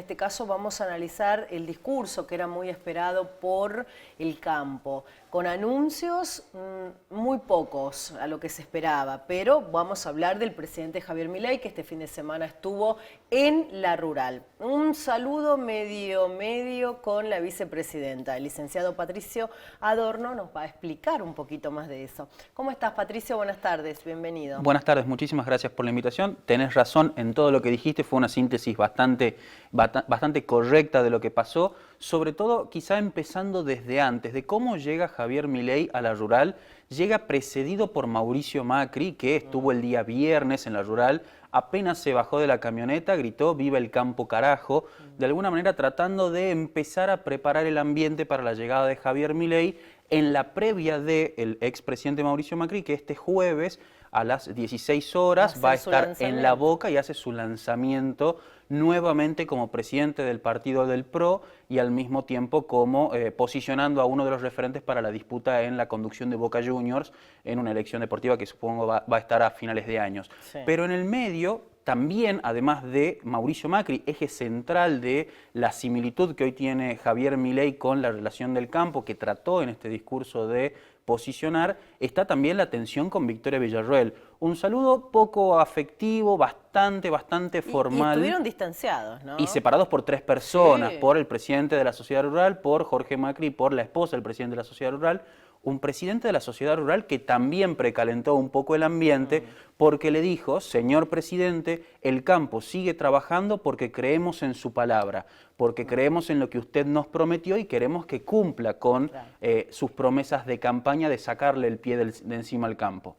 este caso vamos a analizar el discurso que era muy esperado por el campo, con anuncios muy pocos a lo que se esperaba, pero vamos a hablar del presidente Javier Milei, que este fin de semana estuvo en La Rural. Un saludo medio con la vicepresidenta. El licenciado Patricio Adorno nos va a explicar un poquito más de eso. ¿Cómo estás, Patricio? Buenas tardes, bienvenido. Buenas tardes, muchísimas gracias por la invitación. Tenés razón en todo lo que dijiste, fue una síntesis bastante correcta de lo que pasó, sobre todo quizá empezando desde antes, de cómo llega Javier Milei a La Rural. Llega precedido por Mauricio Macri, que estuvo el día viernes en La Rural, apenas se bajó de la camioneta, gritó "Viva el campo carajo", de alguna manera tratando de empezar a preparar el ambiente para la llegada de Javier Milei en la previa del expresidente Mauricio Macri, que este jueves a las 16 horas va a estar en La Boca y hace su lanzamiento nuevamente como presidente del partido del PRO y al mismo tiempo como posicionando a uno de los referentes para la disputa en la conducción de Boca Juniors en una elección deportiva que supongo va a estar a finales de años. Sí. Pero en el medio también, además de Mauricio Macri, eje central de la similitud que hoy tiene Javier Milei con la relación del campo, que trató en este discurso de posicionar, está también la tensión con Victoria Villarroel. Un saludo poco afectivo, bastante formal. Y estuvieron distanciados, ¿no? Y separados por tres personas, sí, por el presidente de la Sociedad Rural, por Jorge Macri, por la esposa del presidente de la Sociedad Rural. Un presidente de la Sociedad Rural que también precalentó un poco el ambiente porque le dijo: señor presidente, el campo sigue trabajando porque creemos en su palabra, porque creemos en lo que usted nos prometió y queremos que cumpla con sus promesas de campaña de sacarle el pie de encima al campo.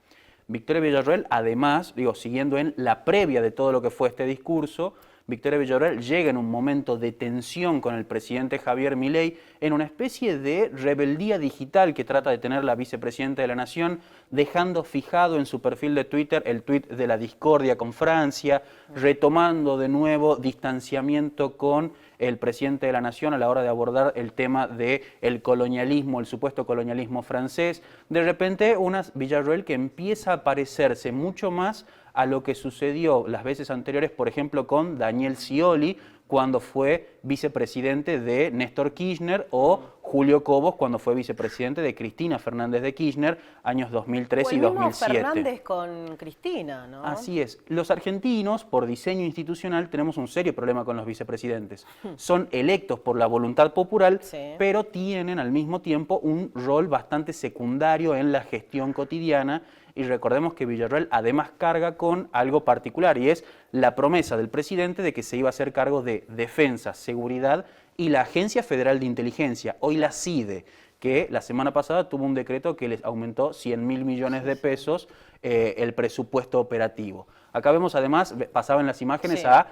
Victoria Villarroel, además, siguiendo en la previa de todo lo que fue este discurso, Victoria Villarroel llega en un momento de tensión con el presidente Javier Milei en una especie de rebeldía digital que trata de tener la vicepresidenta de la Nación, dejando fijado en su perfil de Twitter el tuit de la discordia con Francia, retomando de nuevo distanciamiento con el presidente de la Nación a la hora de abordar el tema del colonialismo, el supuesto colonialismo francés. De repente, una Villarroel que empieza a parecerse mucho más a lo que sucedió las veces anteriores, por ejemplo, con Daniel Scioli, cuando fue vicepresidente de Néstor Kirchner, o Julio Cobos, cuando fue vicepresidente de Cristina Fernández de Kirchner, años 2003 y 2007. Fernández con Cristina, ¿no? Así es. Los argentinos, por diseño institucional, tenemos un serio problema con los vicepresidentes. Son electos por la voluntad popular, pero tienen al mismo tiempo un rol bastante secundario en la gestión cotidiana. Y recordemos que Villarroel además carga con algo particular, y es la promesa del presidente de que se iba a hacer cargo de defensa, seguridad y la Agencia Federal de Inteligencia, hoy la CIDE, que la semana pasada tuvo un decreto que les aumentó 100.000 millones de pesos el presupuesto operativo. Acá vemos además, pasaba en las imágenes a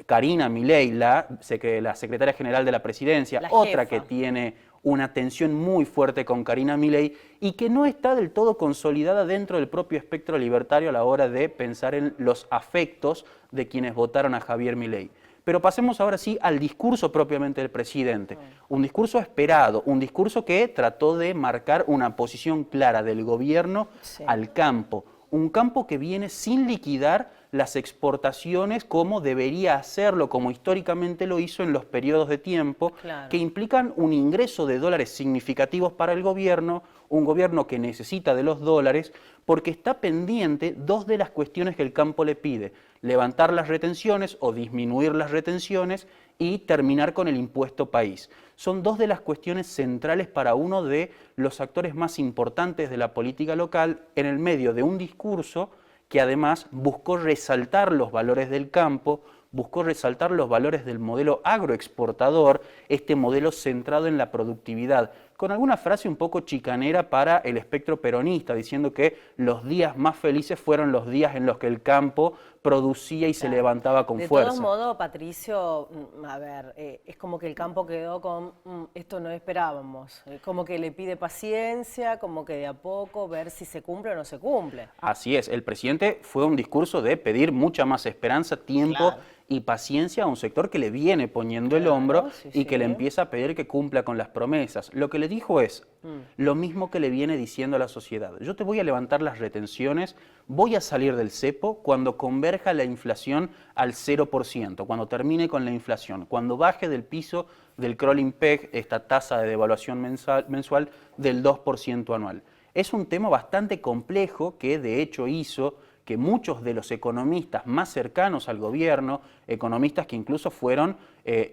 Karina Milei, la secretaria general de la presidencia, otra que tiene una tensión muy fuerte con Karina Milei y que no está del todo consolidada dentro del propio espectro libertario a la hora de pensar en los afectos de quienes votaron a Javier Milei. Pero pasemos ahora sí al discurso propiamente del presidente. Un discurso esperado, un discurso que trató de marcar una posición clara del gobierno al campo. Un campo que viene sin liquidar las exportaciones como debería hacerlo, como históricamente lo hizo en los periodos de tiempo, que implican un ingreso de dólares significativos para el gobierno, un gobierno que necesita de los dólares, porque está pendiente dos de las cuestiones que el campo le pide: levantar las retenciones o disminuir las retenciones y terminar con el impuesto país. Son dos de las cuestiones centrales para uno de los actores más importantes de la política local, en el medio de un discurso que además buscó resaltar los valores del campo, buscó resaltar los valores del modelo agroexportador, este modelo centrado en la productividad, con alguna frase un poco chicanera para el espectro peronista, diciendo que los días más felices fueron los días en los que el campo producía y se levantaba con fuerza. De todos modos, Patricio, a ver, es como que el campo quedó con esto no esperábamos, como que le pide paciencia, como que de a poco ver si se cumple o no se cumple. Así es, el presidente fue un discurso de pedir mucha más esperanza, tiempo y paciencia a un sector que le viene poniendo el hombro y que le empieza a pedir que cumpla con las promesas. Lo que le dijo es lo mismo que le viene diciendo a la sociedad. Yo te voy a levantar las retenciones, voy a salir del cepo cuando converja la inflación al 0%, cuando termine con la inflación, cuando baje del piso del crawling peg, esta tasa de devaluación mensual del 2% anual. Es un tema bastante complejo que de hecho hizo que muchos de los economistas más cercanos al gobierno, economistas que incluso fueron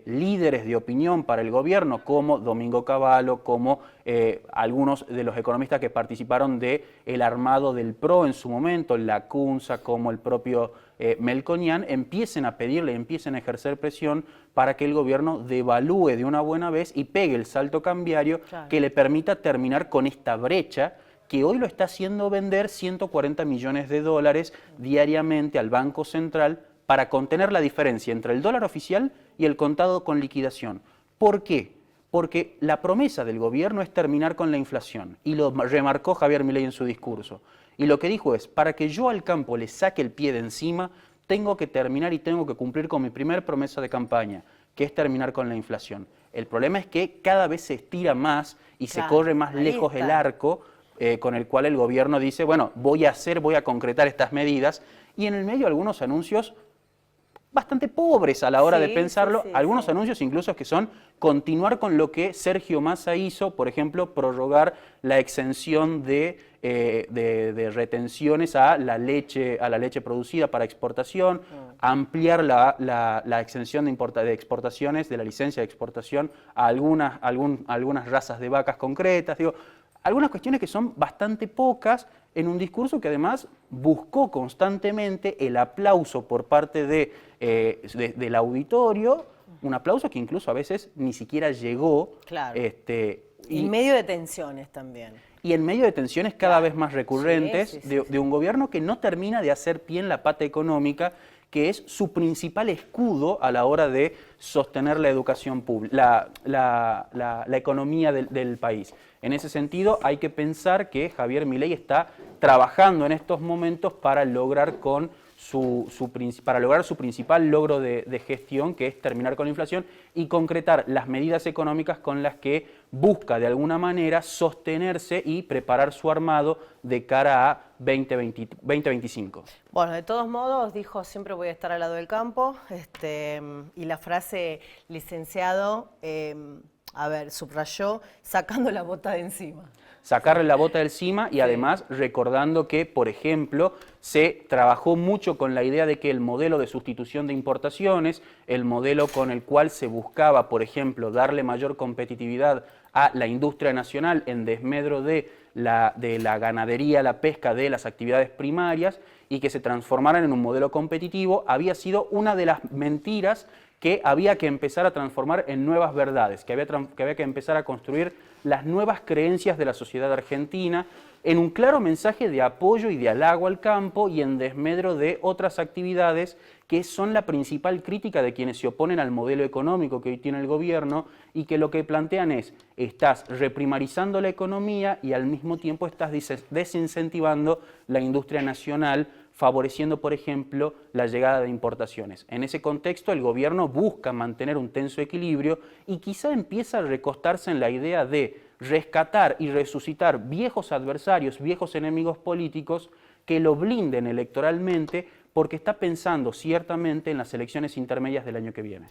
líderes de opinión para el gobierno, como Domingo Cavallo, como algunos de los economistas que participaron del armado del PRO en su momento, Lacunza, como el propio Melconian, empiecen a pedirle, empiecen a ejercer presión para que el gobierno devalúe de una buena vez y pegue el salto cambiario que le permita terminar con esta brecha que hoy lo está haciendo vender 140 millones de dólares diariamente al Banco Central para contener la diferencia entre el dólar oficial y el contado con liquidación. ¿Por qué? Porque la promesa del gobierno es terminar con la inflación, y lo remarcó Javier Milei en su discurso. Y lo que dijo es, para que yo al campo le saque el pie de encima, tengo que terminar y tengo que cumplir con mi primer promesa de campaña, que es terminar con la inflación. El problema es que cada vez se estira más y se corre más lejos el arco, con el cual el gobierno dice, bueno, voy a concretar estas medidas, y en el medio algunos anuncios bastante pobres a la hora de pensarlo, algunos anuncios incluso que son continuar con lo que Sergio Massa hizo, por ejemplo, prorrogar la exención de retenciones a la leche producida para exportación, ampliar la exención de exportaciones, de la licencia de exportación a algunas razas de vacas concretas, digo, algunas cuestiones que son bastante pocas en un discurso que además buscó constantemente el aplauso por parte del auditorio, un aplauso que incluso a veces ni siquiera llegó. Claro. Y en medio de tensiones también. Y en medio de tensiones cada vez más recurrentes de un gobierno que no termina de hacer pie en la pata económica, que es su principal escudo a la hora de sostener la educación pública, la economía del país. En ese sentido, hay que pensar que Javier Milei está trabajando en estos momentos para lograr su principal logro de gestión, que es terminar con la inflación y concretar las medidas económicas con las que busca de alguna manera sostenerse y preparar su armado de cara a 2025. Bueno, de todos modos, dijo, siempre voy a estar al lado del campo, y la frase, licenciado, subrayó, sacando la bota de encima. Sacarle la bota de encima y además recordando que, por ejemplo, se trabajó mucho con la idea de que el modelo de sustitución de importaciones, el modelo con el cual se buscaba, por ejemplo, darle mayor competitividad a la industria nacional en desmedro de la ganadería, la pesca, de las actividades primarias, y que se transformaran en un modelo competitivo, había sido una de las mentiras que había que empezar a transformar en nuevas verdades, que había que empezar a construir las nuevas creencias de la sociedad argentina en un claro mensaje de apoyo y de halago al campo y en desmedro de otras actividades que son la principal crítica de quienes se oponen al modelo económico que hoy tiene el gobierno y que lo que plantean es, estás reprimarizando la economía y al mismo tiempo estás desincentivando la industria nacional, favoreciendo, por ejemplo, la llegada de importaciones. En ese contexto, el gobierno busca mantener un tenso equilibrio y quizá empieza a recostarse en la idea de rescatar y resucitar viejos adversarios, viejos enemigos políticos que lo blinden electoralmente porque está pensando ciertamente en las elecciones intermedias del año que viene.